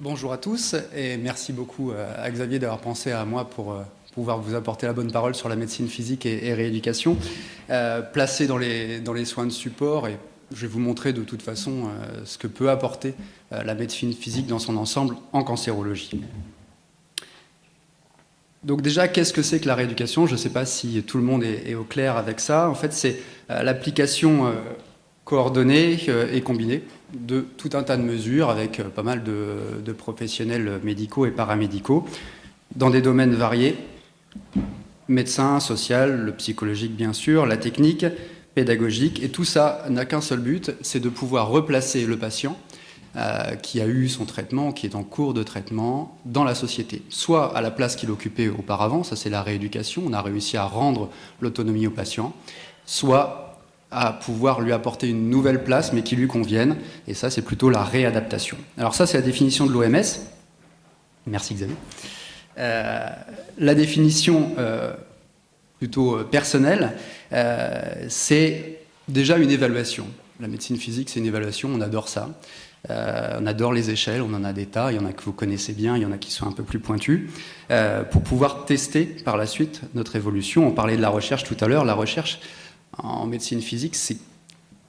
Bonjour à tous et merci beaucoup à Xavier d'avoir pensé à moi pour pouvoir vous apporter la bonne parole sur la médecine physique et rééducation. Placé dans les soins de support, et je vais vous montrer de toute façon ce que peut apporter la médecine physique dans son ensemble en cancérologie. Donc déjà, qu'est-ce que c'est que la rééducation? Je ne sais pas si tout le monde est au clair avec ça. En fait, c'est l'application coordonnée et combinée de tout un tas de mesures avec pas mal de professionnels médicaux et paramédicaux dans des domaines variés, médecin, social, le psychologique bien sûr, la technique, pédagogique, et tout ça n'a qu'un seul but, c'est de pouvoir replacer le patient qui a eu son traitement, qui est en cours de traitement dans la société, soit à la place qu'il occupait auparavant, ça c'est la rééducation, on a réussi à rendre l'autonomie au patient, soit à pouvoir lui apporter une nouvelle place, mais qui lui convienne. Et ça, c'est plutôt la réadaptation. Alors ça, c'est la définition de l'OMS. Merci Xavier. La définition plutôt personnelle, c'est déjà une évaluation. La médecine physique, c'est une évaluation, on adore ça. On adore les échelles, on en a des tas, il y en a que vous connaissez bien, il y en a qui sont un peu plus pointus, pour pouvoir tester par la suite notre évolution. On parlait de la recherche tout à l'heure, la recherche en médecine physique, c'est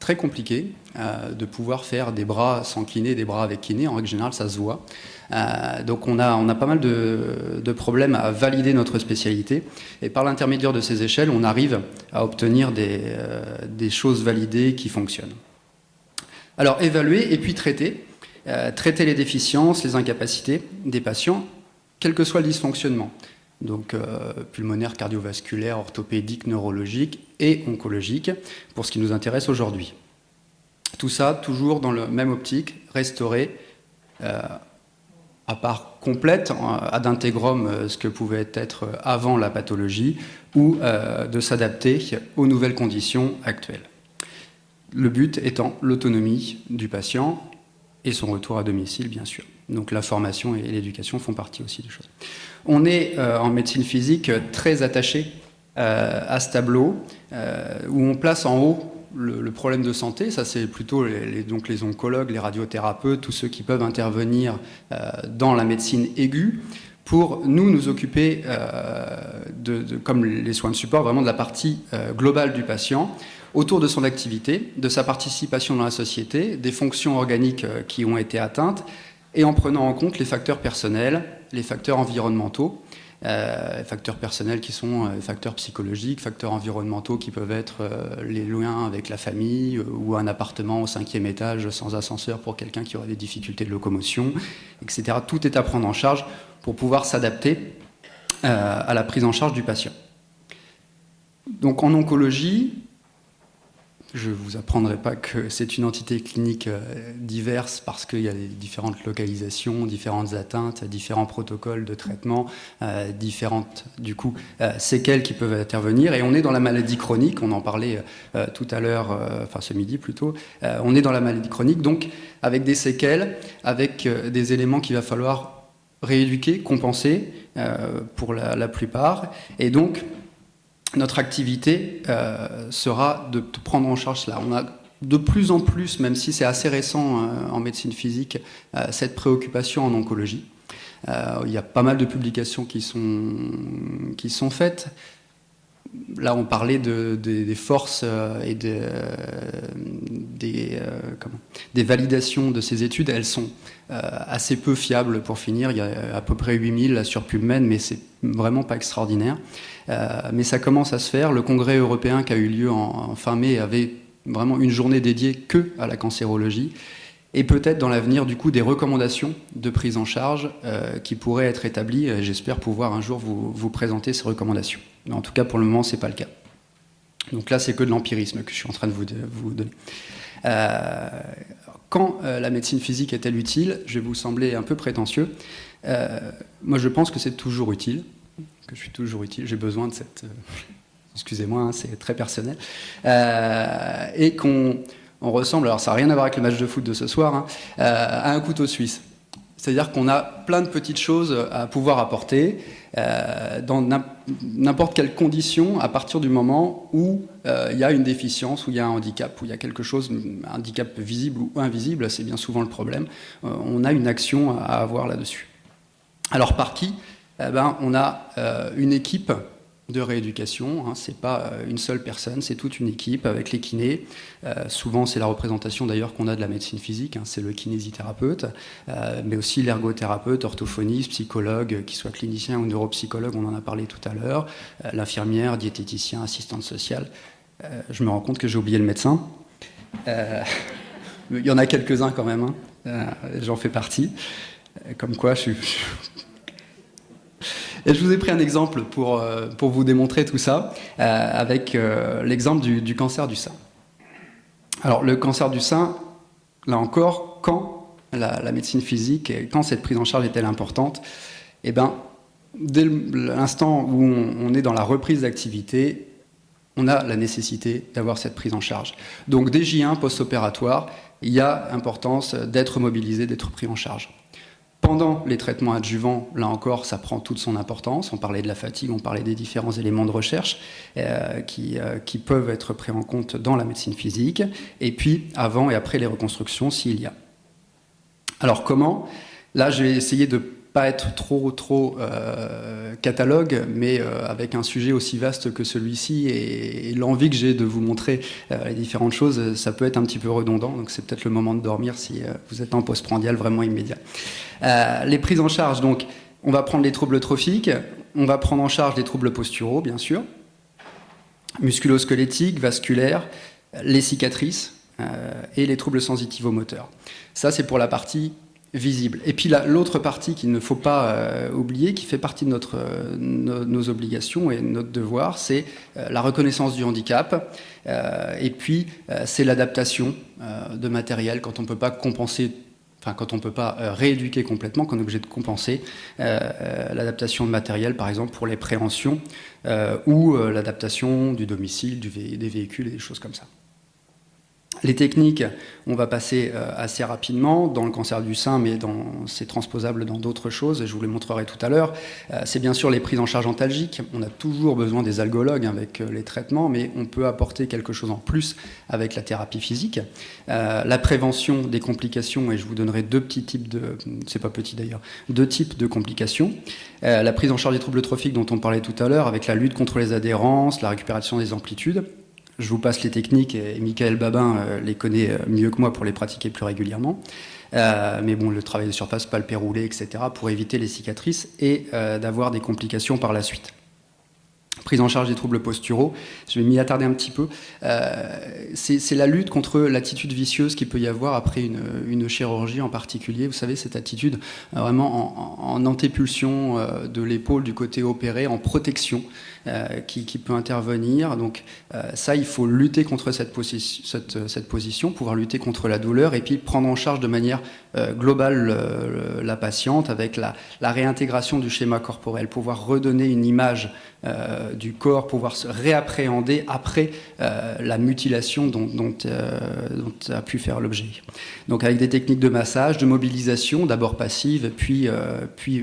très compliqué de pouvoir faire des bras sans kiné, des bras avec kiné. En règle générale, ça se voit. Donc on a pas mal de problèmes à valider notre spécialité. Et par l'intermédiaire de ces échelles, on arrive à obtenir des choses validées qui fonctionnent. Alors évaluer et puis traiter. Traiter les déficiences, les incapacités des patients, quel que soit le dysfonctionnement. Donc pulmonaire, cardiovasculaire, orthopédique, neurologique et oncologique, pour ce qui nous intéresse aujourd'hui. Tout ça, toujours dans la même optique, restaurer, à part complète, ad intégrum, ce que pouvait être avant la pathologie, ou de s'adapter aux nouvelles conditions actuelles. Le but étant l'autonomie du patient et son retour à domicile, bien sûr. Donc la formation et l'éducation font partie aussi des choses. On est en médecine physique très attaché à ce tableau où on place en haut le problème de santé. Ça, c'est plutôt donc les oncologues, les radiothérapeutes, tous ceux qui peuvent intervenir dans la médecine aiguë pour nous occuper, comme les soins de support, vraiment de la partie globale du patient, autour de son activité, de sa participation dans la société, des fonctions organiques qui ont été atteintes, et en prenant en compte les facteurs personnels, les facteurs environnementaux, facteurs personnels qui sont facteurs psychologiques, facteurs environnementaux qui peuvent être les liens avec la famille ou un appartement au 5e étage sans ascenseur pour quelqu'un qui aurait des difficultés de locomotion, etc. Tout est à prendre en charge pour pouvoir s'adapter à la prise en charge du patient. Donc en oncologie, je ne vous apprendrai pas que c'est une entité clinique diverse parce qu'il y a différentes localisations, différentes atteintes, différents protocoles de traitement, différentes du coup séquelles qui peuvent intervenir. Et on est dans la maladie chronique, on en parlait tout à l'heure, enfin ce midi plutôt, on est dans la maladie chronique, donc avec des séquelles, avec des éléments qu'il va falloir rééduquer, compenser pour la plupart. Et donc, notre activité sera de prendre en charge cela. On a de plus en plus, même si c'est assez récent en médecine physique, cette préoccupation en oncologie. Il y a pas mal de publications qui sont faites. Là, on parlait des forces et des validations de ces études. Elles sont assez peu fiables pour finir. Il y a à peu près 8000 là, sur PubMed, mais c'est vraiment pas extraordinaire. Mais ça commence à se faire. Le congrès européen qui a eu lieu en fin mai avait vraiment une journée dédiée que à la cancérologie. Et peut-être dans l'avenir, du coup, des recommandations de prise en charge qui pourraient être établies. J'espère pouvoir un jour vous présenter ces recommandations. Mais en tout cas, pour le moment, ce n'est pas le cas. Donc là, c'est que de l'empirisme que je suis en train de vous donner. Quand la médecine physique est-elle utile? Je vais vous sembler un peu prétentieux. Moi, je pense que c'est toujours utile, que je suis toujours utile. J'ai besoin de cette... excusez-moi, hein, c'est très personnel. Et qu'on ressemble, alors ça n'a rien à voir avec le match de foot de ce soir, hein, à un couteau suisse. C'est-à-dire qu'on a plein de petites choses à pouvoir apporter dans n'importe quelle condition à partir du moment où il y a une déficience, où il y a un handicap, où il y a quelque chose, un handicap visible ou invisible, c'est bien souvent le problème. On a une action à avoir là-dessus. Alors par qui? On a une équipe de rééducation, hein, c'est pas une seule personne, c'est toute une équipe avec les kinés. Souvent, c'est la représentation d'ailleurs qu'on a de la médecine physique, hein, c'est le kinésithérapeute, mais aussi l'ergothérapeute, orthophoniste, psychologue, qu'il soit clinicien ou neuropsychologue, on en a parlé tout à l'heure, l'infirmière, diététicien, assistante sociale. Je me rends compte que j'ai oublié le médecin. Il y en a quelques-uns quand même, hein. J'en fais partie. Comme quoi, je suis... Et je vous ai pris un exemple pour vous démontrer tout ça, avec l'exemple du cancer du sein. Alors, le cancer du sein, là encore, quand la médecine physique, quand cette prise en charge est-elle importante? Eh bien, dès l'instant où on est dans la reprise d'activité, on a la nécessité d'avoir cette prise en charge. Donc, dès J1 post-opératoire, il y a importance d'être mobilisé, d'être pris en charge. Pendant les traitements adjuvants, là encore, ça prend toute son importance. On parlait de la fatigue, on parlait des différents éléments de recherche qui peuvent être pris en compte dans la médecine physique. Et puis, avant et après les reconstructions, s'il y a. Alors, comment? Là, je vais essayer de ne pas être trop catalogue, mais avec un sujet aussi vaste que celui-ci et l'envie que j'ai de vous montrer les différentes choses, ça peut être un petit peu redondant. Donc, c'est peut-être le moment de dormir si vous êtes en postprandial vraiment immédiat. Les prises en charge, donc, on va prendre les troubles trophiques, on va prendre en charge les troubles posturaux, bien sûr, musculo-squelettiques, vasculaires, les cicatrices et les troubles sensitivomoteurs. Ça, c'est pour la partie visible. Et puis l'autre partie qu'il ne faut pas oublier, qui fait partie de nos obligations et notre devoir, c'est la reconnaissance du handicap. Et puis, c'est l'adaptation de matériel quand on ne peut pas compenser. Enfin, quand on ne peut pas rééduquer complètement, qu'on est obligé de compenser l'adaptation de matériel, par exemple pour les préhensions, ou l'adaptation du domicile, des véhicules et des choses comme ça. Les techniques, on va passer assez rapidement dans le cancer du sein, mais c'est transposable dans d'autres choses, et je vous les montrerai tout à l'heure. C'est bien sûr les prises en charge antalgiques. On a toujours besoin des algologues avec les traitements, mais on peut apporter quelque chose en plus avec la thérapie physique. La prévention des complications, et je vous donnerai deux petits types c'est pas petit d'ailleurs, deux types de complications. La prise en charge des troubles trophiques dont on parlait tout à l'heure, avec la lutte contre les adhérences, la récupération des amplitudes. Je vous passe les techniques et Michael Babin les connaît mieux que moi pour les pratiquer plus régulièrement. Mais bon, le travail de surface, palpé roulé, etc. pour éviter les cicatrices et d'avoir des complications par la suite. Prise en charge des troubles posturaux, je vais m'y attarder un petit peu. C'est la lutte contre l'attitude vicieuse qu'il peut y avoir après une chirurgie en particulier. Vous savez, cette attitude vraiment en antépulsion de l'épaule du côté opéré, en protection, qui peut intervenir. Donc ça, il faut lutter contre cette position, pouvoir lutter contre la douleur et puis prendre en charge de manière globale la patiente avec la réintégration du schéma corporel, pouvoir redonner une image du corps, pouvoir se réappréhender après la mutilation dont a pu faire l'objet. Donc avec des techniques de massage, de mobilisation, d'abord passive, puis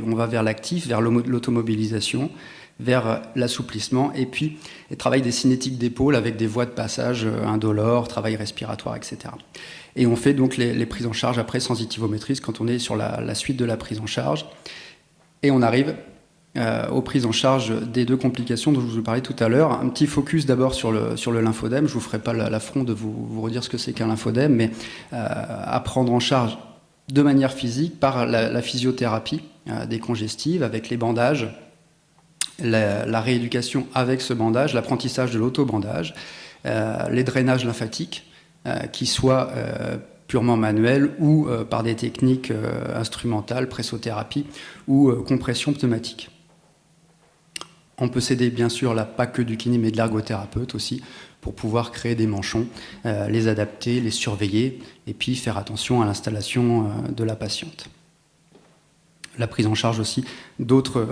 on va vers l'actif, vers l'automobilisation, vers l'assouplissement, et puis le travail des cinétiques d'épaule avec des voies de passage indolores, travail respiratoire, etc. Et on fait donc les prises en charge après sensitivométrie quand on est sur la suite de la prise en charge. Et on arrive aux prises en charge des deux complications dont je vous parlais tout à l'heure. Un petit focus d'abord sur le lymphodème. Je ne vous ferai pas l'affront de vous redire ce que c'est qu'un lymphodème, mais à prendre en charge de manière physique par la physiothérapie décongestive avec les bandages, la rééducation avec ce bandage, l'apprentissage de l'auto-bandage, les drainages lymphatiques, qui soient purement manuels ou par des techniques instrumentales, pressothérapie ou compression pneumatique. On peut s'aider bien sûr là pas que du kiné mais de l'ergothérapeute aussi pour pouvoir créer des manchons, les adapter, les surveiller et puis faire attention à l'installation de la patiente. La prise en charge aussi d'autres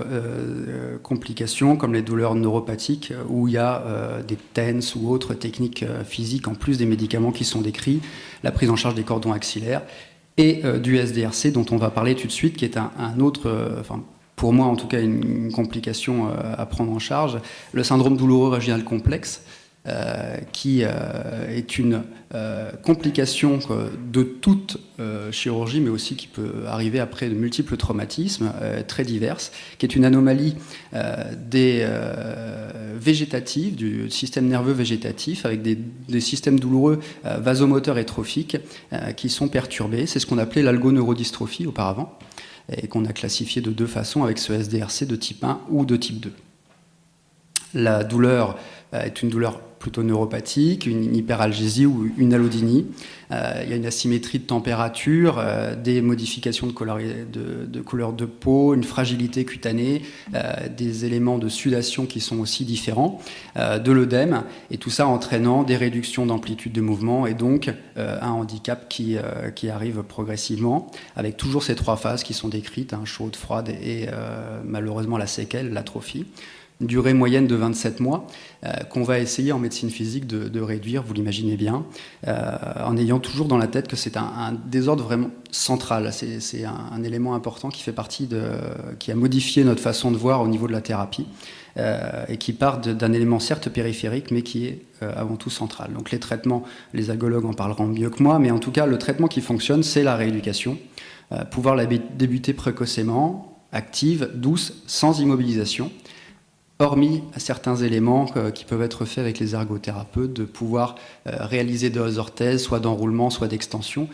complications comme les douleurs neuropathiques où il y a des TENS ou autres techniques physiques en plus des médicaments qui sont décrits, la prise en charge des cordons axillaires et du SDRC dont on va parler tout de suite, qui est un autre, pour moi en tout cas, une complication à prendre en charge, le syndrome douloureux vaginal complexe, qui est une complication de toute chirurgie, mais aussi qui peut arriver après de multiples traumatismes très diverses, qui est une anomalie végétative, du système nerveux végétatif, avec des systèmes douloureux vasomoteurs et trophiques qui sont perturbés. C'est ce qu'on appelait l'algoneurodystrophie auparavant, et qu'on a classifié de deux façons avec ce SDRC de type 1 ou de type 2. La douleur est une douleur plutôt neuropathique, une hyperalgésie ou une allodynie. Il y a une asymétrie de température, des modifications de couleur de peau, une fragilité cutanée, des éléments de sudation qui sont aussi différents, de l'œdème, et tout ça entraînant des réductions d'amplitude de mouvement et donc un handicap qui arrive progressivement, avec toujours ces trois phases qui sont décrites, chaude, froide et malheureusement la séquelle, l'atrophie. Une durée moyenne de 27 mois, qu'on va essayer en médecine physique de réduire, vous l'imaginez bien, en ayant toujours dans la tête que c'est un désordre vraiment central. C'est un élément important qui fait partie qui a modifié notre façon de voir au niveau de la thérapie, et qui part d'un élément certes périphérique, mais qui est avant tout central. Donc les traitements, les algologues en parleront mieux que moi, mais en tout cas, le traitement qui fonctionne, c'est la rééducation. Pouvoir la débuter précocement, active, douce, sans immobilisation, hormis certains éléments qui peuvent être faits avec les ergothérapeutes, de pouvoir réaliser des orthèses, soit d'enroulement, soit d'extension,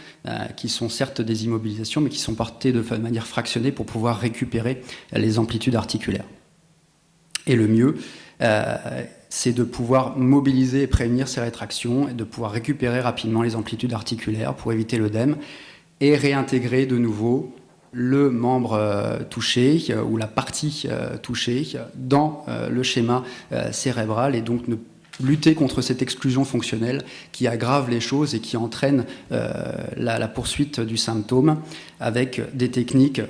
qui sont certes des immobilisations, mais qui sont portées de manière fractionnée pour pouvoir récupérer les amplitudes articulaires. Et le mieux, c'est de pouvoir mobiliser et prévenir ces rétractions, et de pouvoir récupérer rapidement les amplitudes articulaires pour éviter l'œdème, et réintégrer de nouveau le membre touché ou la partie touchée dans le schéma cérébral, et donc lutter contre cette exclusion fonctionnelle qui aggrave les choses et qui entraîne la poursuite du symptôme avec des techniques.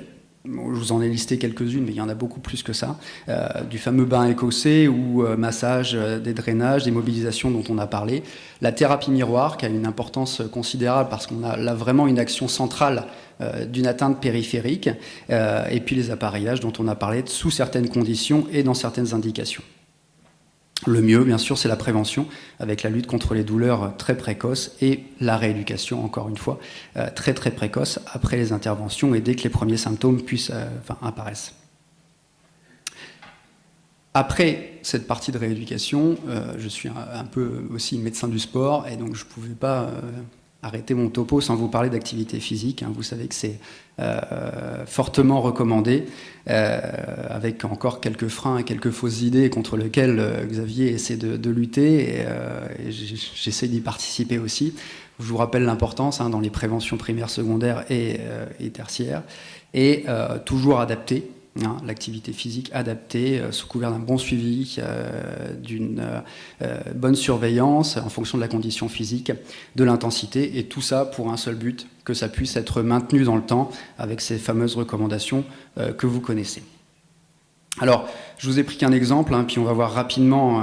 Je vous en ai listé quelques-unes, mais il y en a beaucoup plus que ça. Du fameux bain écossais ou massage, des drainages, des mobilisations dont on a parlé. La thérapie miroir, qui a une importance considérable parce qu'on a là vraiment une action centrale d'une atteinte périphérique. Et puis les appareillages dont on a parlé sous certaines conditions et dans certaines indications. Le mieux, bien sûr, c'est la prévention, avec la lutte contre les douleurs très précoces et la rééducation, encore une fois, très très précoce après les interventions et dès que les premiers symptômes apparaissent. Après cette partie de rééducation, je suis un peu aussi médecin du sport, et donc je ne pouvais pas arrêter mon topo sans vous parler d'activité physique. Vous savez que c'est fortement recommandé, avec encore quelques freins et quelques fausses idées contre lesquelles Xavier essaie de lutter, et j'essaie d'y participer aussi. Je vous rappelle l'importance dans les préventions primaires, secondaires et tertiaires, et toujours adapté. L'activité physique adaptée, sous couvert d'un bon suivi, d'une bonne surveillance en fonction de la condition physique, de l'intensité, et tout ça pour un seul but, que ça puisse être maintenu dans le temps avec ces fameuses recommandations que vous connaissez. Alors, je vous ai pris qu'un exemple, puis on va voir rapidement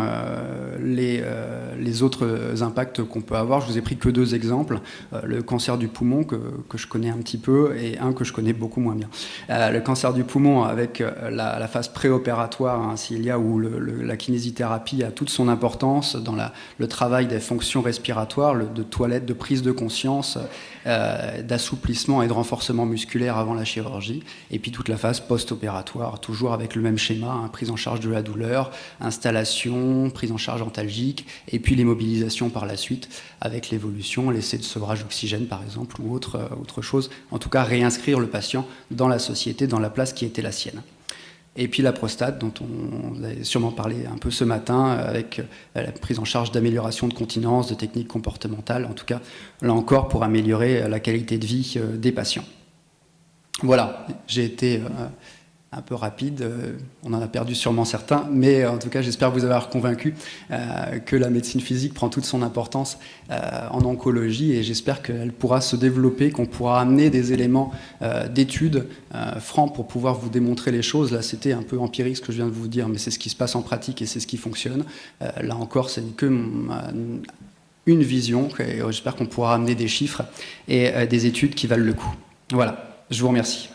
les autres impacts qu'on peut avoir. Je vous ai pris que deux exemples. Le cancer du poumon, que je connais un petit peu, et un que je connais beaucoup moins bien. Le cancer du poumon avec la phase préopératoire, s'il y a, où la kinésithérapie a toute son importance dans le travail des fonctions respiratoires, de toilette, de prise de conscience, d'assouplissement et de renforcement musculaire avant la chirurgie, et puis toute la phase post-opératoire, toujours avec le même schéma, prise en charge de la douleur, installation, prise en charge antalgique, et puis les mobilisations par la suite, avec l'évolution, l'essai de sevrage d'oxygène par exemple, ou autre chose, en tout cas réinscrire le patient dans la société, dans la place qui était la sienne. Et puis la prostate, dont on a sûrement parlé un peu ce matin, avec la prise en charge d'amélioration de continence, de techniques comportementales, en tout cas, là encore, pour améliorer la qualité de vie des patients. Voilà, j'ai été un peu rapide, on en a perdu sûrement certains, mais en tout cas, j'espère vous avoir convaincu que la médecine physique prend toute son importance en oncologie, et j'espère qu'elle pourra se développer, qu'on pourra amener des éléments d'études francs pour pouvoir vous démontrer les choses. Là, c'était un peu empirique ce que je viens de vous dire, mais c'est ce qui se passe en pratique et c'est ce qui fonctionne. Là encore, c'est que une vision, et j'espère qu'on pourra amener des chiffres et des études qui valent le coup. Voilà, je vous remercie.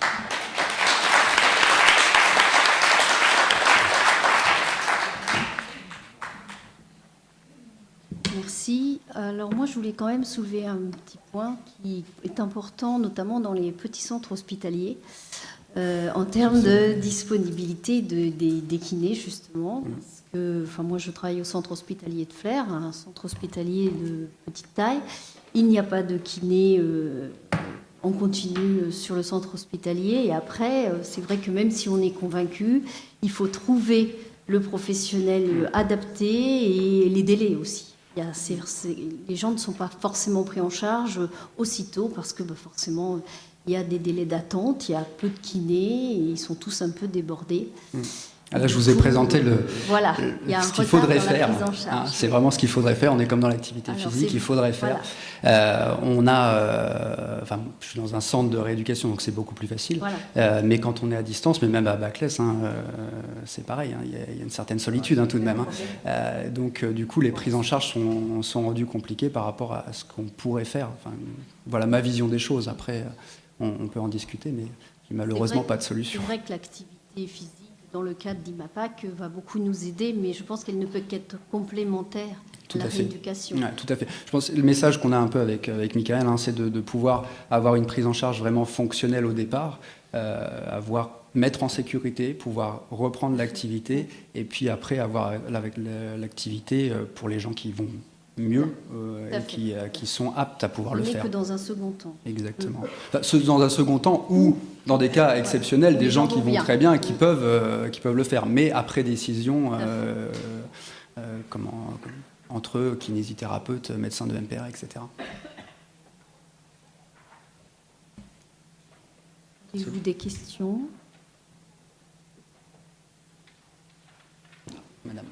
Merci. Alors moi, je voulais quand même soulever un petit point qui est important, notamment dans les petits centres hospitaliers, en termes de disponibilité des kinés, justement. Parce que, enfin, moi, je travaille au centre hospitalier de Flers, un centre hospitalier de petite taille. Il n'y a pas de kiné en continu sur le centre hospitalier. Et après, c'est vrai que même si on est convaincu, il faut trouver le professionnel adapté et les délais aussi. Les gens ne sont pas forcément pris en charge aussitôt parce que forcément il y a des délais d'attente, il y a peu de kinés et ils sont tous un peu débordés. Là, je vous ai présenté ce qu'il faudrait faire. C'est vraiment ce qu'il faudrait faire. On est comme dans l'activité physique, il faudrait faire. Je suis dans un centre de rééducation, donc c'est beaucoup plus facile. Mais quand on est à distance, mais même à Baclès, c'est pareil. Il y a une certaine solitude tout de même. Donc, du coup, les prises en charge sont rendues compliquées par rapport à ce qu'on pourrait faire. Enfin, voilà ma vision des choses. Après, on peut en discuter, mais malheureusement pas de solution. C'est vrai que l'activité physique, dans le cadre d'IMAPAC, va beaucoup nous aider, mais je pense qu'elle ne peut qu'être complémentaire à la rééducation. Ouais, tout à fait. Je pense que le message qu'on a un peu avec Michael, c'est de pouvoir avoir une prise en charge vraiment fonctionnelle au départ, mettre en sécurité, pouvoir reprendre l'activité, et puis après avoir l'activité pour les gens qui vont mieux et qui sont aptes à pouvoir le faire. Que dans un second temps. Exactement. Dans un second temps ou dans des cas exceptionnels, des gens qui vont très bien et qui peuvent le faire. Mais après décision entre eux, kinésithérapeutes, médecins de MPR, etc. Avez-vous des questions ? Madame.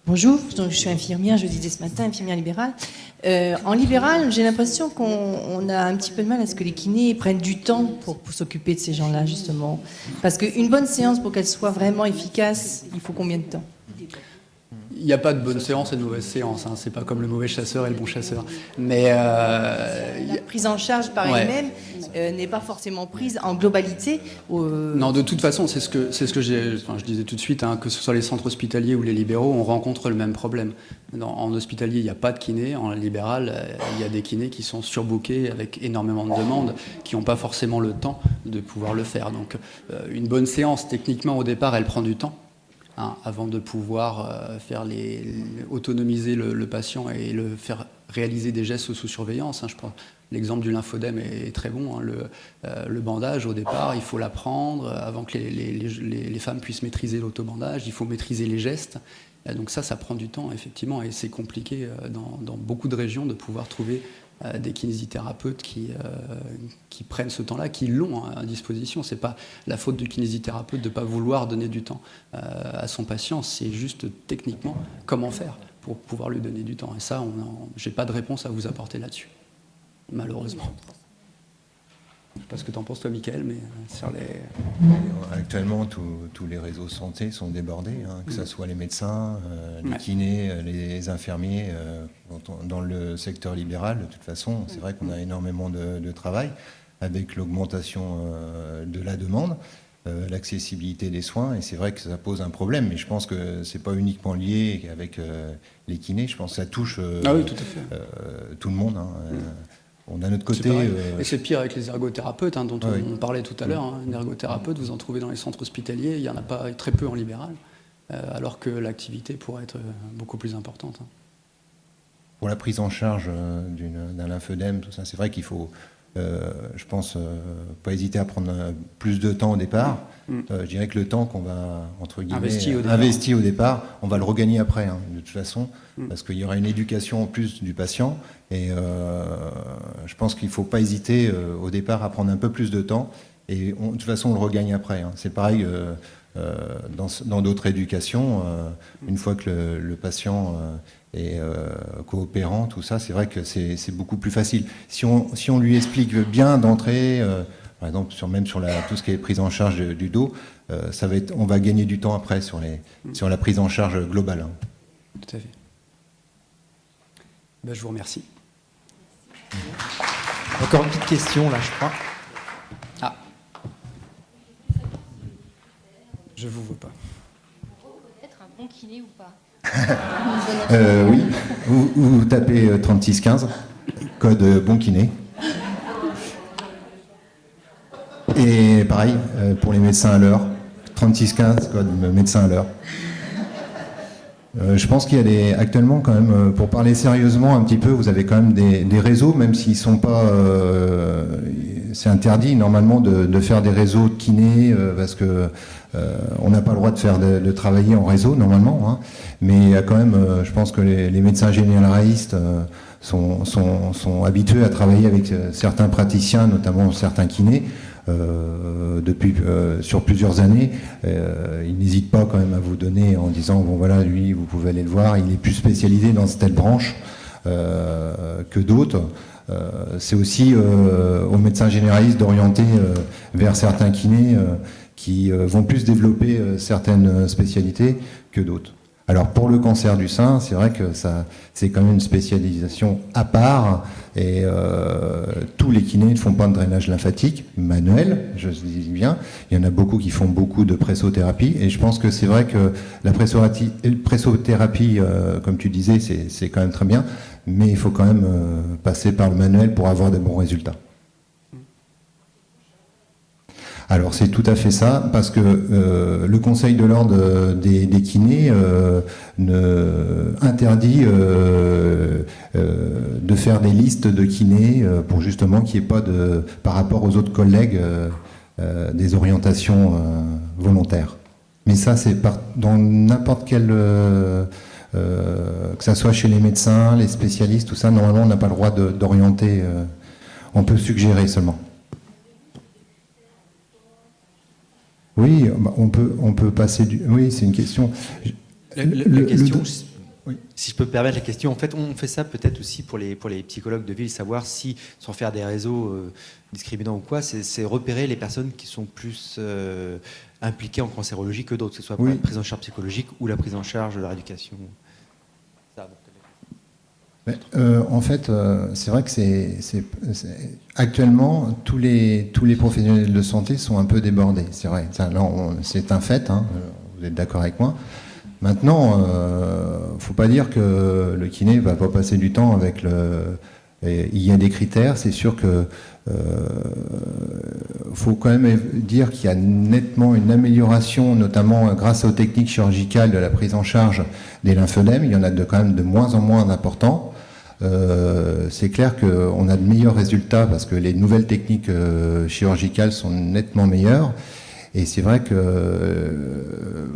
Bonjour, donc je suis infirmière, je le disais ce matin, infirmière libérale. En libéral, j'ai l'impression qu'on a un petit peu de mal à ce que les kinés prennent du temps pour s'occuper de ces gens-là, justement. Parce qu'une bonne séance, pour qu'elle soit vraiment efficace, il faut combien de temps ? Il n'y a pas de bonne séance et de mauvaise séance. C'est pas comme le mauvais chasseur et le bon chasseur. Mais la prise en charge par elle-même n'est pas forcément prise en globalité. Non, de toute façon, c'est ce que je disais tout de suite, que ce soit les centres hospitaliers ou les libéraux, on rencontre le même problème. En hospitalier, il n'y a pas de kiné. En libéral, il y a des kinés qui sont surbookés avec énormément de demandes, qui n'ont pas forcément le temps de pouvoir le faire. Donc, une bonne séance, techniquement, au départ, elle prend du temps. Avant de pouvoir autonomiser le patient et le faire réaliser des gestes sous surveillance. Je pense l'exemple du lymphodème est très bon. Le bandage, au départ, il faut l'apprendre avant que les femmes puissent maîtriser l'autobandage. Il faut maîtriser les gestes. Donc ça prend du temps, effectivement, et c'est compliqué dans beaucoup de régions de pouvoir trouver des kinésithérapeutes qui prennent ce temps-là, qui l'ont à disposition. C'est pas la faute du kinésithérapeute de ne pas vouloir donner du temps à son patient, c'est juste techniquement comment faire pour pouvoir lui donner du temps. Et ça, j'ai pas de réponse à vous apporter là-dessus, malheureusement. Je sais pas ce que tu en penses, toi, Michael, mais sur les... Actuellement, tous les réseaux de santé sont débordés, que ce soit les médecins, les kinés, les infirmiers. Dans le secteur libéral, de toute façon, c'est vrai qu'on a énormément de travail avec l'augmentation de la demande, l'accessibilité des soins, et c'est vrai que ça pose un problème. Mais je pense que c'est pas uniquement lié avec les kinés. Je pense que ça touche tout à fait. Tout le monde. On a notre côté. Et c'est pire avec les ergothérapeutes, dont on parlait tout à l'heure. Un ergothérapeute, vous en trouvez dans les centres hospitaliers, il n'y en a pas très peu en libéral, alors que l'activité pourrait être beaucoup plus importante. Pour la prise en charge d'un lymphœdème, tout ça, c'est vrai qu'il faut, je pense, pas hésiter à prendre plus de temps au départ. Je dirais que le temps qu'on va, entre guillemets, investi au départ, on va le regagner après, de toute façon, parce qu'il y aura une éducation en plus du patient. Et je pense qu'il ne faut pas hésiter au départ à prendre un peu plus de temps. Et de toute façon, on le regagne après. C'est pareil dans d'autres éducations. Une fois que le patient est coopérant, tout ça, c'est vrai que c'est beaucoup plus facile. Si on lui explique bien d'entrée Par exemple, même sur tout ce qui est prise en charge du dos, on va gagner du temps après sur la prise en charge globale. Hein. Tout à fait. Ben, je vous remercie. Encore une petite question, là, je crois. Ah. Je vous vois pas. Reconnaître un bon kiné ou pas? Oui, vous tapez 3615, code bon kiné. Et pareil, pour les médecins à l'heure, 3615, code médecin à l'heure. Je pense qu'il y a actuellement quand même, pour parler sérieusement un petit peu, vous avez quand même des réseaux, même s'ils sont pas, c'est interdit normalement de faire des réseaux de kinés parce que on n'a pas le droit de travailler en réseau normalement, hein. Mais il y a quand même, je pense que les médecins généralistes sont habitués à travailler avec certains praticiens, notamment certains kinés. Sur plusieurs années, il n'hésite pas quand même à vous donner en disant bon voilà, lui vous pouvez aller le voir, il est plus spécialisé dans telle branche que d'autres. C'est aussi aux médecins généralistes d'orienter vers certains kinés qui vont plus développer certaines spécialités que d'autres. Alors pour le cancer du sein, c'est vrai que c'est quand même une spécialisation à part et tous les kinés ne font pas de drainage lymphatique manuel, je dis bien. Il y en a beaucoup qui font beaucoup de pressothérapie et je pense que c'est vrai que la pressothérapie, comme tu disais, c'est quand même très bien, mais il faut quand même passer par le manuel pour avoir de bons résultats. Alors c'est tout à fait ça, parce que le Conseil de l'ordre des kinés interdit de faire des listes de kinés pour justement qu'il n'y ait pas par rapport aux autres collègues des orientations volontaires. Mais ça c'est dans n'importe quel que ça soit chez les médecins, les spécialistes, tout ça, normalement on n'a pas le droit d'orienter, on peut suggérer seulement. Oui, on peut passer du... Oui, c'est une question... La question, oui. Si je peux me permettre la question, en fait, on fait ça peut-être aussi pour les psychologues de ville, savoir si, sans faire des réseaux discriminants ou quoi, c'est repérer les personnes qui sont plus impliquées en cancérologie que d'autres, que ce soit pour la prise en charge psychologique ou la prise en charge de la rééducation. En fait, c'est vrai que actuellement tous les professionnels de santé sont un peu débordés. C'est vrai. C'est un fait. Hein, vous êtes d'accord avec moi. Maintenant, faut pas dire que le kiné va pas passer du temps avec il y a des critères. C'est sûr que faut quand même dire qu'il y a nettement une amélioration, notamment grâce aux techniques chirurgicales de la prise en charge des lymphodèmes. Il y en a quand même de moins en moins importants. C'est clair qu'on a de meilleurs résultats parce que les nouvelles techniques chirurgicales sont nettement meilleures. Et c'est vrai que,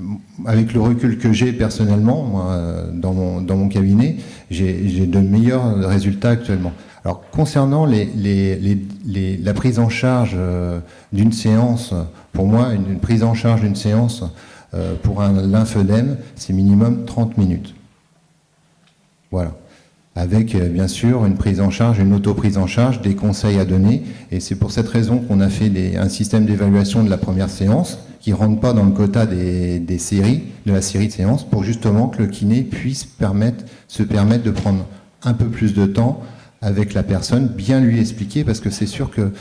avec le recul que j'ai personnellement, moi, dans mon cabinet, j'ai de meilleurs résultats actuellement. Alors, concernant la prise en charge d'une séance, pour moi, une prise en charge d'une séance pour un lymphœdème, c'est minimum 30 minutes. Voilà. Avec bien sûr une prise en charge, une auto-prise en charge, des conseils à donner. Et c'est pour cette raison qu'on a fait un système d'évaluation de la première séance qui ne rentre pas dans le quota de la série de séances, pour justement que le kiné puisse se permettre de prendre un peu plus de temps avec la personne, bien lui expliquer, parce que c'est sûr que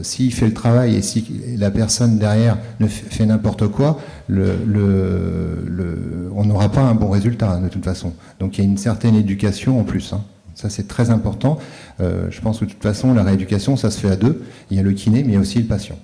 s'il fait le travail et si la personne derrière ne fait n'importe quoi, on n'aura pas un bon résultat, hein, de toute façon. Donc il y a une certaine éducation en plus. Hein. Ça c'est très important. Je pense que de toute façon la rééducation ça se fait à deux. Il y a le kiné mais il y a aussi le patient.